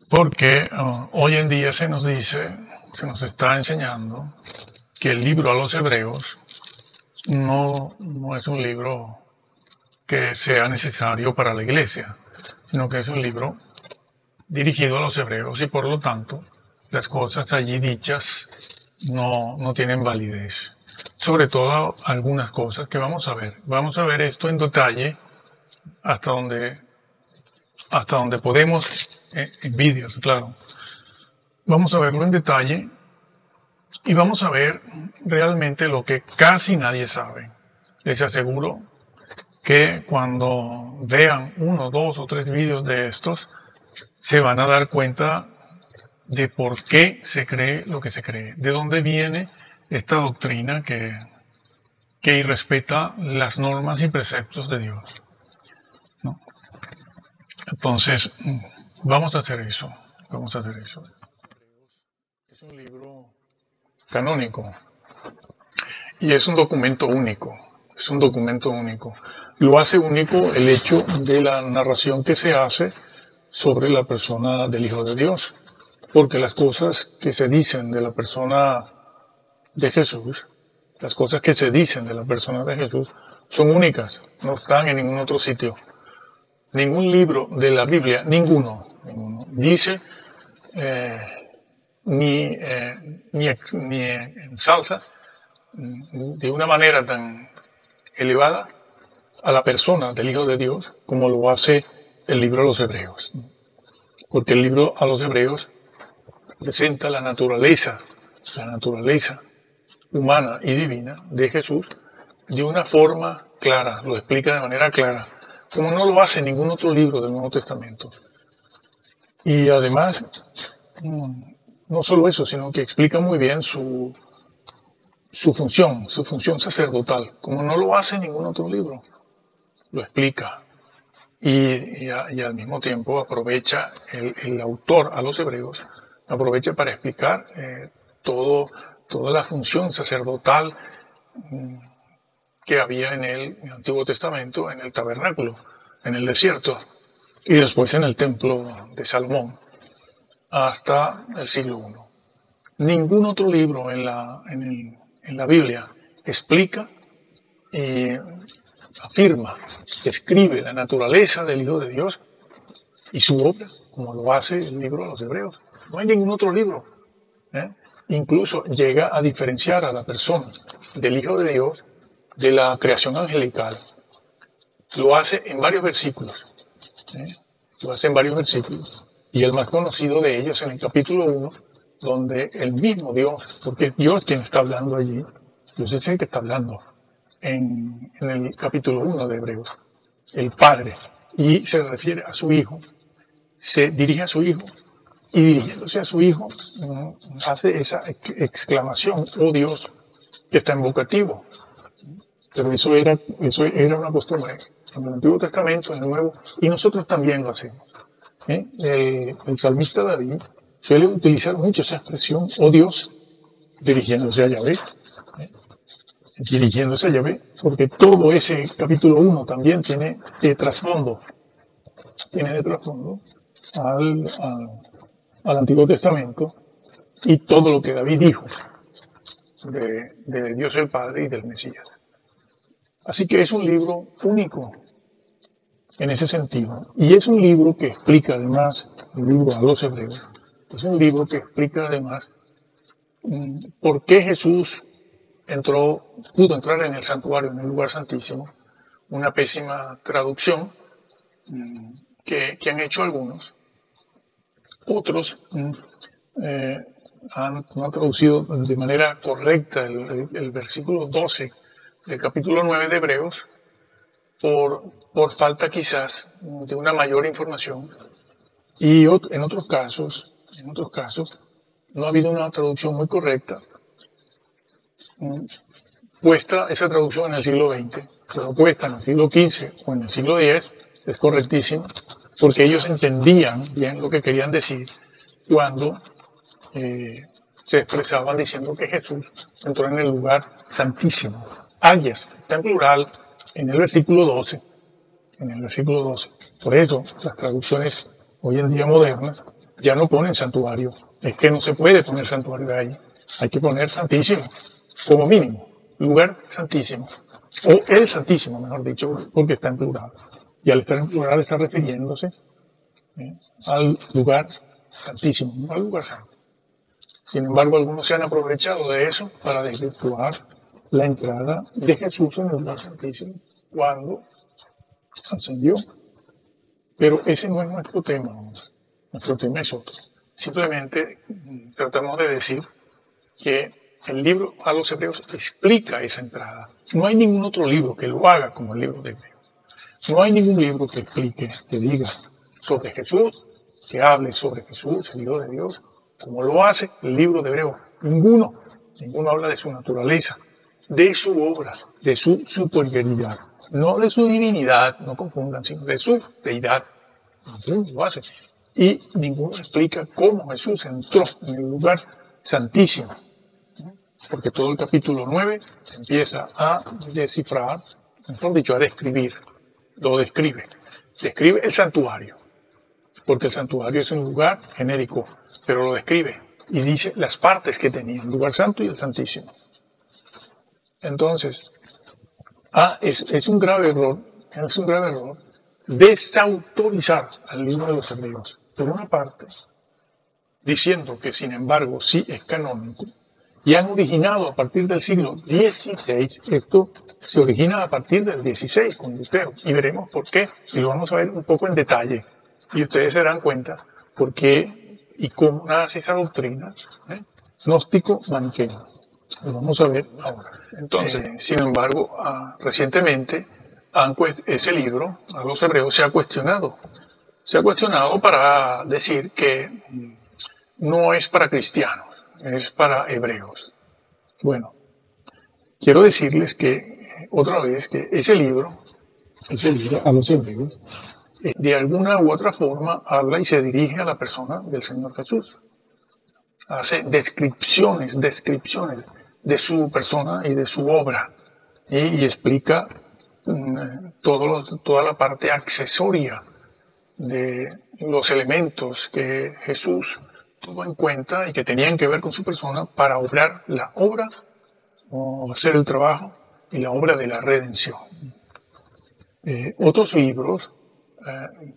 Porque hoy en día se nos dice, se nos está enseñando que el libro a los hebreos no es un libro que sea necesario para la iglesia, sino que es un libro dirigido a los hebreos y por lo tanto las cosas allí dichas no tienen validez. Sobre todo algunas cosas que vamos a ver. Vamos a ver esto en detalle hasta donde podemos, en vídeos, claro. Vamos a verlo en detalle y vamos a ver realmente lo que casi nadie sabe. Les aseguro que cuando vean 1, 2 o 3 vídeos de estos, se van a dar cuenta de por qué se cree lo que se cree, de dónde viene esta doctrina que irrespeta las normas y preceptos de Dios, ¿no? Entonces, vamos a hacer eso. Es un libro canónico y es un documento único. Lo hace único el hecho de la narración que se hace sobre la persona del Hijo de Dios, porque las cosas que se dicen de la persona de Jesús, son únicas, no están en ningún otro sitio. Ningún libro de la Biblia, ninguno dice ni ensalza de una manera tan elevada a la persona del Hijo de Dios como lo hace el libro a los Hebreos. Porque el libro a los Hebreos presenta la naturaleza humana y divina de Jesús de una forma clara, lo explica de manera clara, como no lo hace ningún otro libro del Nuevo Testamento. Y además, no solo eso, sino que explica muy bien su función sacerdotal, como no lo hace ningún otro libro. Lo explica. Y al mismo tiempo aprovecha el autor a los Hebreos, aprovecha para explicar toda la función sacerdotal que había en el Antiguo Testamento, en el tabernáculo, en el desierto, y después en el templo de Salomón, hasta el siglo I. Ningún otro libro en la Biblia explica y afirma, describe la naturaleza del Hijo de Dios y su obra, como lo hace el libro a los Hebreos. No hay ningún otro libro. Incluso llega a diferenciar a la persona del Hijo de Dios de la creación angelical. Lo hace en varios versículos. Y el más conocido de ellos en el capítulo 1, donde el mismo Dios, porque es Dios quien está hablando allí, Dios es el que está hablando en el capítulo 1 de Hebreos, el Padre, y se refiere a su Hijo, se dirige a su Hijo, y dirigiéndose a su Hijo, hace esa exclamación, oh Dios, que está en vocativo. Pero eso era una costumbre en el Antiguo Testamento, en el Nuevo, y nosotros también lo hacemos. El salmista David suele utilizar mucho esa expresión, oh Dios, dirigiéndose a Yahvé. Porque todo ese capítulo 1 también tiene de trasfondo al Antiguo Testamento y todo lo que David dijo de Dios el Padre y del Mesías. Así que es un libro único en ese sentido. Y es un libro que explica además, el libro a los Hebreos, es un libro que explica además por qué Jesús pudo entrar en el santuario, en el lugar santísimo. Una pésima traducción que han hecho algunos. Otros han traducido de manera correcta el versículo 12 del capítulo 9 de Hebreos por falta quizás de una mayor información. Y en otros casos no ha habido una traducción muy correcta, puesta esa traducción en el siglo XX, pero puesta en el siglo XV o en el siglo X es correctísima, porque ellos entendían bien lo que querían decir cuando se expresaban diciendo que Jesús entró en el lugar santísimo. Agias, está en plural en el versículo 12. Por eso las traducciones hoy en día modernas ya no ponen santuario. Es que no se puede poner santuario ahí. Hay que poner santísimo, como mínimo. Lugar santísimo. O el santísimo, mejor dicho, porque está en plural. Y al estar en plural está refiriéndose al lugar santísimo, no al lugar santo. Sin embargo, algunos se han aprovechado de eso para desvirtuar la entrada de Jesús en el lugar santísimo cuando ascendió. Pero ese no es nuestro tema. Nuestro tema es otro. Simplemente tratamos de decir que el libro a los Hebreos explica esa entrada. No hay ningún otro libro que lo haga como el libro de Hebreos. No hay ningún libro que explique, que diga sobre Jesús, que hable sobre Jesús, el Hijo de Dios, como lo hace el libro de Hebreos. Ninguno habla de su naturaleza, de su obra, de su superioridad. No de su divinidad, no confundan, sino de su deidad. Ninguno lo hace. Y ninguno explica cómo Jesús entró en el lugar santísimo. Porque todo el capítulo 9 empieza a descifrar, mejor dicho, a describir. Lo describe. Describe el santuario. Porque el santuario es un lugar genérico, pero lo describe. Y dice las partes que tenía, el lugar santo y el santísimo. Entonces, es un grave error desautorizar al libro de los Hebreos. Por una parte, diciendo que sin embargo sí es canónico, y han originado a partir del siglo XVI, esto se origina a partir del XVI con Lutero, y veremos por qué, y lo vamos a ver un poco en detalle, y ustedes se darán cuenta por qué y cómo nace esa doctrina gnóstico maniqueo. Lo vamos a ver ahora. Entonces, sin embargo, recientemente ese libro, a los Hebreos, se ha cuestionado. Se ha cuestionado para decir que no es para cristianos, es para hebreos. Bueno, quiero decirles que, otra vez, que ese libro a los Hebreos, de alguna u otra forma habla y se dirige a la persona del Señor Jesús. Hace descripciones de su persona y de su obra y explica toda la parte accesoria de los elementos que Jesús tuvo en cuenta y que tenían que ver con su persona para obrar la obra o hacer el trabajo y la obra de la redención. Otros libros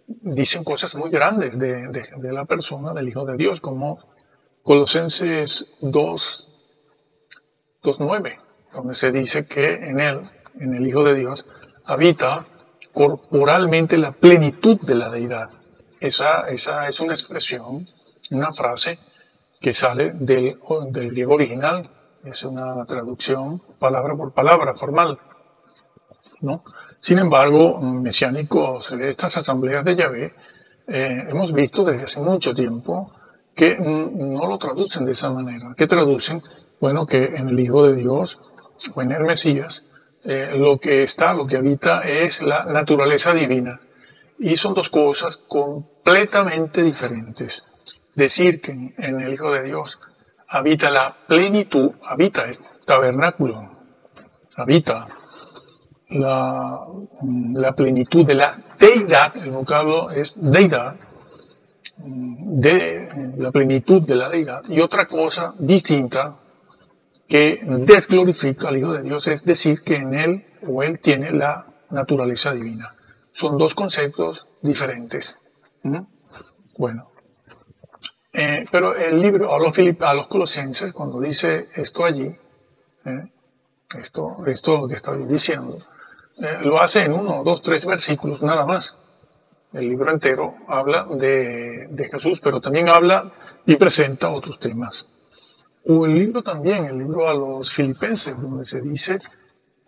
dicen cosas muy grandes de la persona del Hijo de Dios, como Colosenses 2:9, donde se dice que en él, en el Hijo de Dios, habita corporalmente la plenitud de la deidad. Esa es una expresión, una frase que sale del griego original, es una traducción palabra por palabra, formal, ¿no? Sin embargo, mesiánicos de estas asambleas de Yahvé, hemos visto desde hace mucho tiempo que no lo traducen de esa manera. ¿Qué traducen? Bueno, que en el Hijo de Dios o en el Mesías, lo que habita es la naturaleza divina. Y son dos cosas completamente diferentes. Decir que en el Hijo de Dios habita la plenitud, habita es tabernáculo, habita la plenitud de la deidad, el vocablo es deidad, de la plenitud de la deidad. Y otra cosa distinta que desglorifica al Hijo de Dios es decir que en él o él tiene la naturaleza divina. Son dos conceptos diferentes. Bueno, pero el libro a los Colosenses, cuando dice esto allí, esto lo que estoy diciendo, lo hace en 1, 2, 3 versículos nada más. El libro entero habla de Jesús, pero también habla y presenta otros temas. O el libro también, el libro a los Filipenses, donde se dice,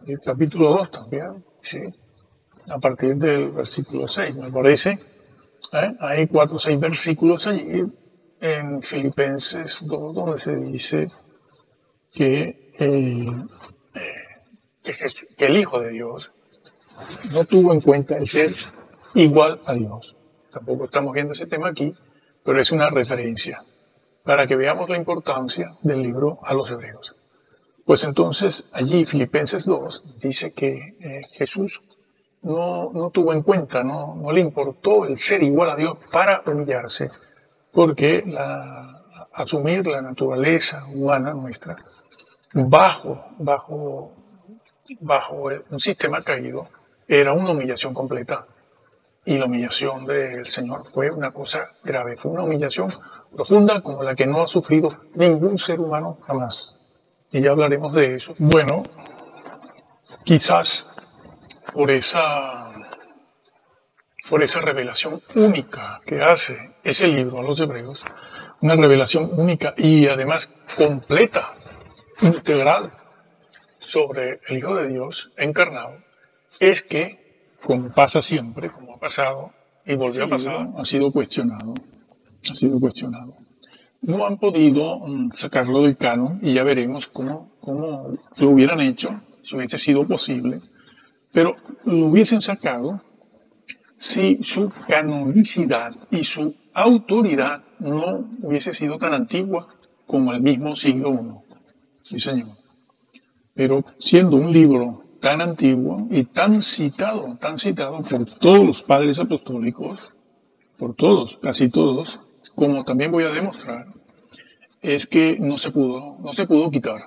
el capítulo 2 también, ¿sí? A partir del versículo 6, me parece. Hay 4 o 6 versículos allí en Filipenses 2, donde se dice que el Hijo de Dios no tuvo en cuenta el ser igual a Dios. Tampoco estamos viendo ese tema aquí, pero es una referencia para que veamos la importancia del libro a los Hebreos. Pues entonces allí Filipenses 2 dice que Jesús no tuvo en cuenta, no le importó el ser igual a Dios para humillarse porque asumir la naturaleza humana nuestra bajo un sistema caído era una humillación completa. Y la humillación del Señor fue una cosa grave, fue una humillación profunda como la que no ha sufrido ningún ser humano jamás. Y ya hablaremos de eso. Bueno, quizás por esa revelación única que hace ese libro a los hebreos, una revelación única y además completa, integral, sobre el Hijo de Dios encarnado, es que, como pasa siempre, como ha pasado y volvió a pasar, ha sido cuestionado. Ha sido cuestionado. No han podido sacarlo del canon y ya veremos cómo lo hubieran hecho si hubiese sido posible, pero lo hubiesen sacado si su canonicidad y su autoridad no hubiese sido tan antigua como el mismo siglo I. Sí, señor. Pero siendo un libro tan antiguo y tan citado por todos los padres apostólicos, por todos, casi todos, como también voy a demostrar, es que no se pudo quitar.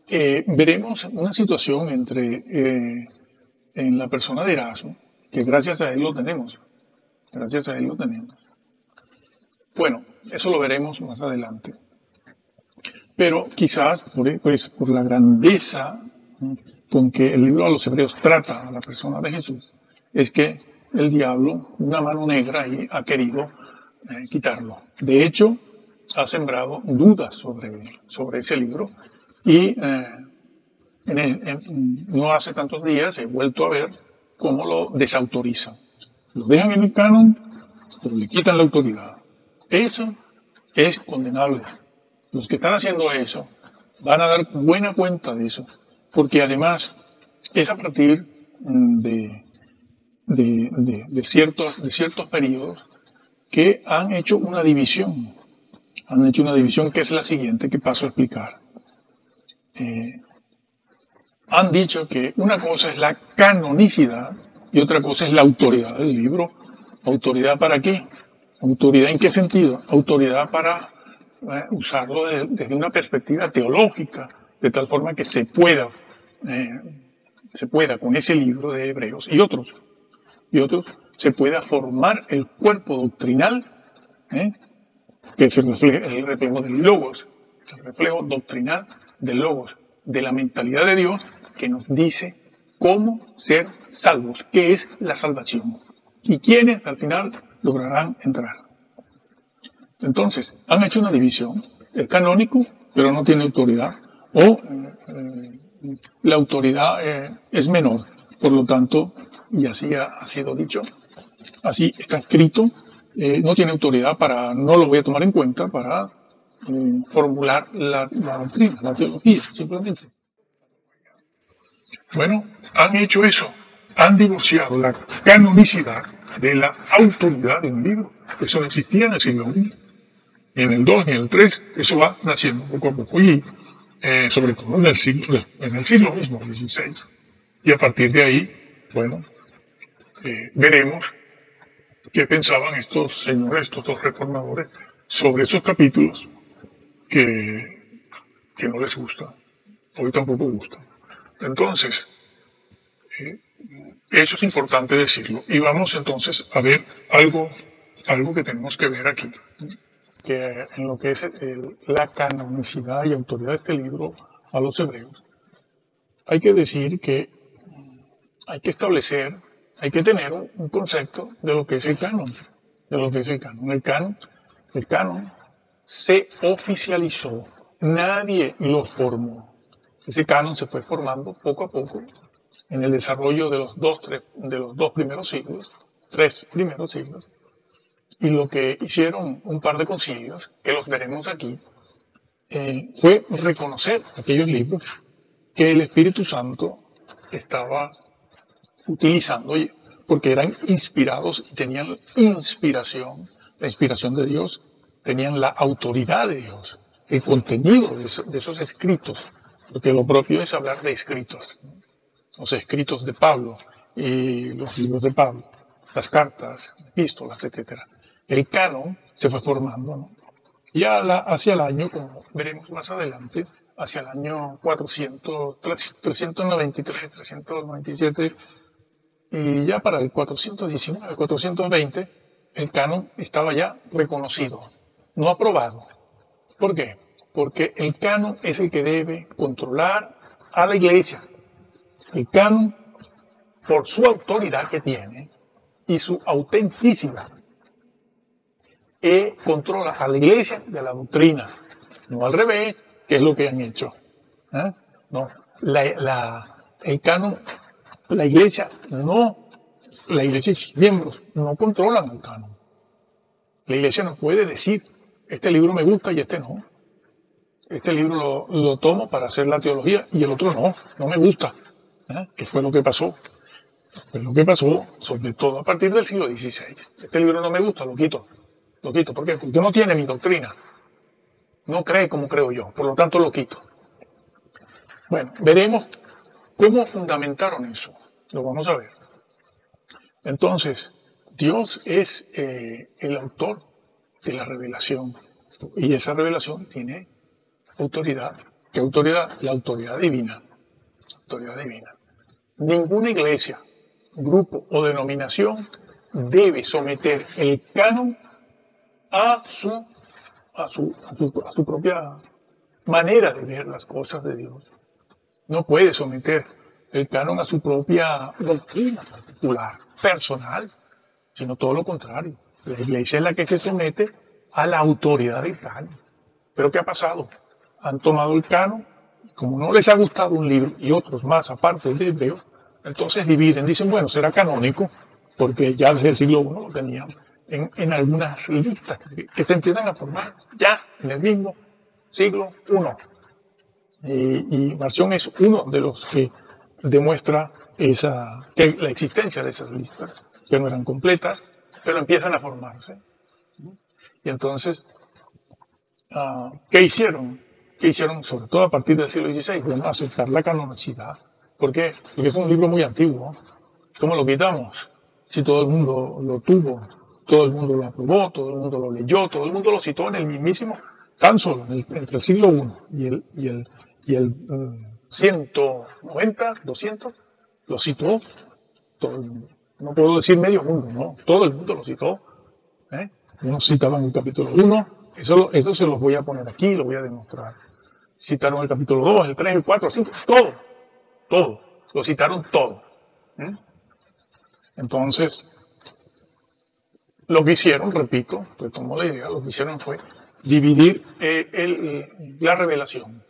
Veremos una situación en la persona de Erasmo, que gracias a él lo tenemos. Gracias a él lo tenemos. Bueno, eso lo veremos más adelante. Pero quizás por la grandeza con que el libro a los hebreos trata a la persona de Jesús, es que el diablo, una mano negra, ahí ha querido quitarlo. De hecho, ha sembrado dudas sobre ese libro y no hace tantos días he vuelto a ver cómo lo desautorizan. Lo dejan en el canon, pero le quitan la autoridad. Eso es condenable. Los que están haciendo eso van a dar buena cuenta de eso, porque además es a partir de ciertos periodos que han hecho una división. Han hecho una división que es la siguiente, que paso a explicar. Han dicho que una cosa es la canonicidad y otra cosa es la autoridad del libro. ¿Autoridad para qué? ¿Autoridad en qué sentido? Autoridad para usarlo desde una perspectiva teológica, de tal forma que se pueda con ese libro de Hebreos y otros, se pueda formar el cuerpo doctrinal, que es el reflejo del Logos, el reflejo doctrinal del Logos, de la mentalidad de Dios que nos dice cómo ser salvos, qué es la salvación y quiénes al final lograrán entrar. Entonces, han hecho una división, es canónico, pero no tiene autoridad, o la autoridad es menor, por lo tanto, y así ha sido dicho, así está escrito, no tiene autoridad no lo voy a tomar en cuenta para formular la doctrina, la teología, simplemente. Bueno, han hecho eso, han divorciado la canonicidad de la autoridad de un libro. Eso no existía en el siglo I, ni en el II, ni en el III, eso va naciendo poco a poco, y sobre todo en el siglo mismo, XVI. Y a partir de ahí, bueno, veremos qué pensaban estos señores, estos dos reformadores, sobre esos capítulos que no les gusta, hoy tampoco gusta. Entonces, eso es importante decirlo. Y vamos entonces a ver algo que tenemos que ver aquí, que en lo que es la canonicidad y autoridad de este libro a los hebreos. Hay que decir que hay que establecer, hay que tener un concepto de lo que es el canon, El canon se oficializó, nadie lo formó. Ese canon se fue formando poco a poco en el desarrollo de los dos primeros siglos, 3 primeros siglos, y lo que hicieron un par de concilios, que los veremos aquí, fue reconocer aquellos libros que el Espíritu Santo estaba utilizando, porque eran inspirados y tenían inspiración, la inspiración de Dios, tenían la autoridad de Dios, el contenido de esos escritos, porque lo propio es hablar de escritos, los escritos de Pablo y los libros de Pablo, las cartas, epístolas, etc. el canon se fue formando, ¿no? Y hacia el año, como veremos más adelante, hacia el año 400, 393, 397, y ya para el 419, 420, el canon estaba ya reconocido, no aprobado. ¿Por qué? Porque el canon es el que debe controlar a la iglesia. El canon, por su autoridad que tiene y su autenticidad, controla a la iglesia de la doctrina, no al revés, que es lo que han hecho. ¿Eh? No, el canon, la iglesia y sus miembros no controlan el canon. La iglesia no puede decir, este libro me gusta y este no. Este libro lo tomo para hacer la teología y el otro no me gusta. ¿Qué fue lo que pasó? Fue lo que pasó, sobre todo a partir del siglo XVI. Este libro no me gusta, lo quito. Lo quito. ¿Por qué? Porque no tiene mi doctrina. No cree como creo yo. Por lo tanto, lo quito. Bueno, veremos cómo fundamentaron eso. Lo vamos a ver. Entonces, Dios es el autor de la revelación. Y esa revelación tiene autoridad. ¿Qué autoridad? La autoridad divina. Autoridad divina. Ninguna iglesia, grupo o denominación debe someter el canon a su propia manera de ver las cosas de Dios. No puede someter el canon a su propia doctrina particular, personal, sino todo lo contrario. La iglesia es la que se somete a la autoridad del canon. ¿Pero qué ha pasado? Han tomado el canon, y como no les ha gustado un libro y otros más aparte de hebreo, entonces dividen, dicen, bueno, será canónico, porque ya desde el siglo I lo tenían en algunas listas que se empiezan a formar ya en el mismo siglo I. Y Marción es uno de los que demuestra que la existencia de esas listas, que no eran completas, pero empiezan a formarse. Y entonces, ¿qué hicieron? ¿Qué hicieron sobre todo a partir del siglo XVI? Bueno, aceptar la canonicidad. ¿Por qué? Porque es un libro muy antiguo. ¿Cómo lo quitamos? Si todo el mundo lo tuvo, todo el mundo lo aprobó, todo el mundo lo leyó, todo el mundo lo citó en el mismísimo, tan solo entre el siglo I y el 190, 200, lo citó todo el mundo. No puedo decir medio mundo, no, todo el mundo lo citó. Unos citaban el capítulo 1, eso se los voy a poner aquí, lo voy a demostrar. Citaron el capítulo 2, el 3, el 4, el 5, todo, lo citaron todo. Entonces, lo que hicieron, repito, retomo la idea, lo que hicieron fue dividir la revelación.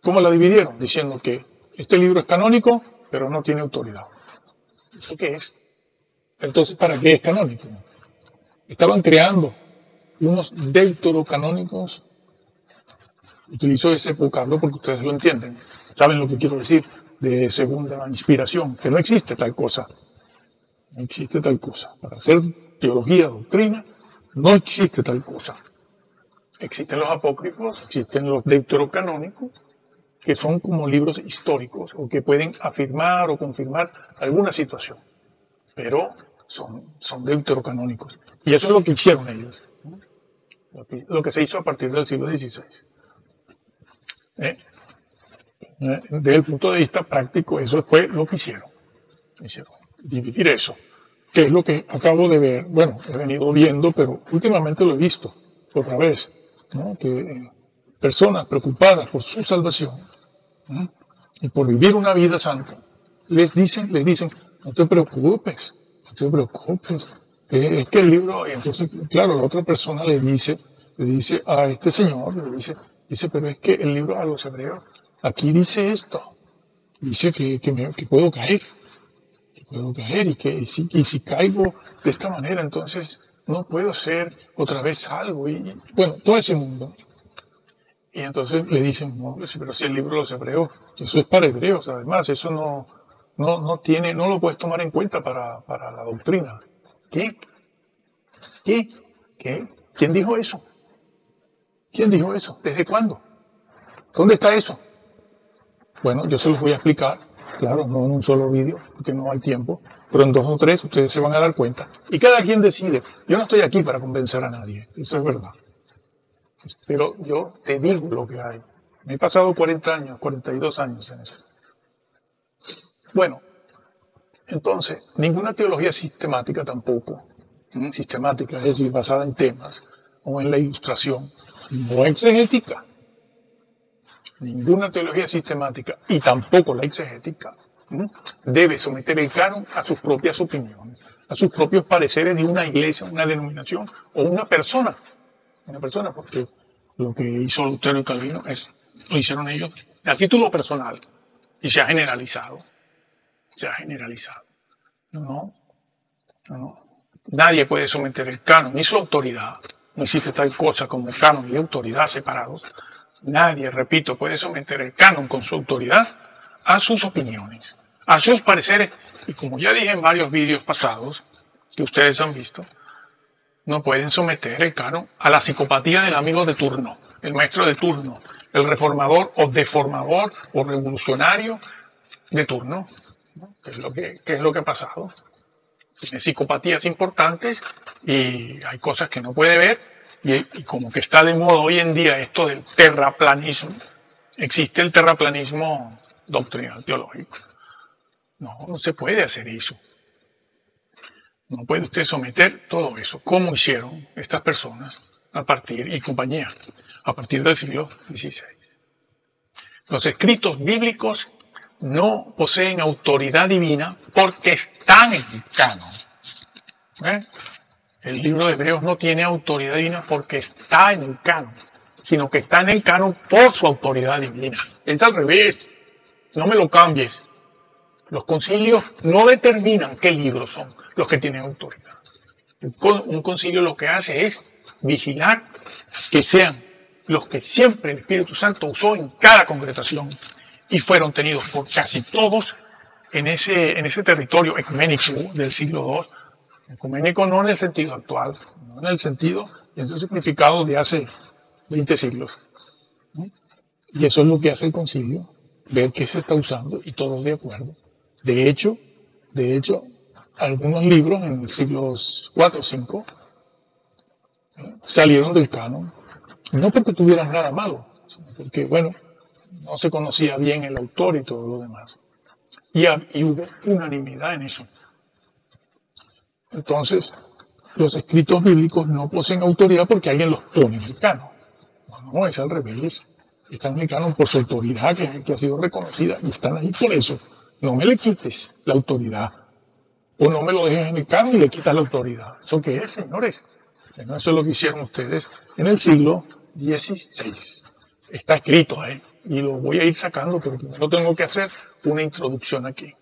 ¿Cómo la dividieron? Diciendo que este libro es canónico, pero no tiene autoridad. ¿Eso qué es? Entonces, ¿para qué es canónico? Estaban creando unos deuterocanónicos. Utilizo ese vocablo porque ustedes lo entienden. Saben lo que quiero decir de segunda inspiración, que no existe tal cosa. No existe tal cosa. Para hacer teología, doctrina, no existe tal cosa. Existen los apócrifos, existen los deuterocanónicos, que son como libros históricos o que pueden afirmar o confirmar alguna situación. Pero son deuterocanónicos. Y eso es lo que hicieron ellos. Lo que se hizo a partir del siglo XVI. Desde el punto de vista práctico, eso fue lo que hicieron. Dividir eso. Que es lo que acabo de ver. Bueno, he venido viendo, pero últimamente lo he visto otra vez. ¿No? Que personas preocupadas por su salvación y por vivir una vida santa, les dicen, no te preocupes. Es que el libro, y entonces, claro, la otra persona le dice a este señor, dice, pero es que el libro a los hebreos, aquí dice esto, dice que puedo caer, y si caigo de esta manera, entonces no puedo ser otra vez salvo, y bueno, todo ese mundo. Y entonces le dicen, no, pero si el libro de los hebreos, eso es para hebreos, además, eso no lo puedes tomar en cuenta para la doctrina. ¿Qué? ¿Quién dijo eso? ¿Quién dijo eso? ¿Desde cuándo? ¿Dónde está eso? Bueno, yo se los voy a explicar. claro, no en un solo vídeo, porque no hay tiempo, pero en 2 o 3 ustedes se van a dar cuenta. Y cada quien decide. Yo no estoy aquí para convencer a nadie, eso es verdad. Pero yo te digo lo que hay. Me he pasado 40 años, 42 años en eso. Bueno, entonces, ninguna teología sistemática tampoco, sistemática, es decir, basada en temas o en la ilustración, no exegética. Ninguna teología sistemática y tampoco la exegética debe someter el canon a sus propias opiniones, a sus propios pareceres de una iglesia, una denominación o una persona. Una persona, porque lo que hizo Lutero y Calvino lo hicieron ellos a título personal y se ha generalizado. Se ha generalizado. No. Nadie puede someter el canon ni su autoridad. No existe tal cosa como canon y autoridad separados. Nadie, repito, puede someter el canon con su autoridad a sus opiniones, a sus pareceres. Y como ya dije en varios vídeos pasados que ustedes han visto, no pueden someter el canon a la psicopatía del amigo de turno, el maestro de turno, el reformador o deformador o revolucionario de turno. ¿Qué es lo que ha pasado? Tiene psicopatías importantes y hay cosas que no puede ver. Y como que está de moda hoy en día esto del terraplanismo, existe el terraplanismo doctrinal teológico. No se puede hacer eso. No puede usted someter todo eso, como hicieron estas personas y compañía, a partir del siglo XVI. Los escritos bíblicos no poseen autoridad divina porque están en el canon. El libro de Hebreos no tiene autoridad divina porque está en el canon, sino que está en el canon por su autoridad divina. Es al revés. No me lo cambies. Los concilios no determinan qué libros son los que tienen autoridad. Un concilio lo que hace es vigilar que sean los que siempre el Espíritu Santo usó en cada congregación y fueron tenidos por casi todos en ese territorio ecuménico del siglo II. Ecuménico no en el sentido actual, no en el sentido y en su significado de hace 20 siglos. Y eso es lo que hace el concilio, ver qué se está usando y todos de acuerdo. De hecho, algunos libros en los siglos IV o V salieron del canon, no porque tuvieran nada malo, sino porque, bueno, no se conocía bien el autor y todo lo demás. Y hubo unanimidad en eso. Entonces, los escritos bíblicos no poseen autoridad porque alguien los pone en el canon. No, es al revés. Están en el canon por su autoridad que ha sido reconocida y están ahí por eso. No me le quites la autoridad. O no me lo dejes en el canon y le quitas la autoridad. ¿Eso qué es, señores? Bueno, eso es lo que hicieron ustedes en el siglo XVI. Está escrito, y lo voy a ir sacando, pero primero tengo que hacer una introducción aquí.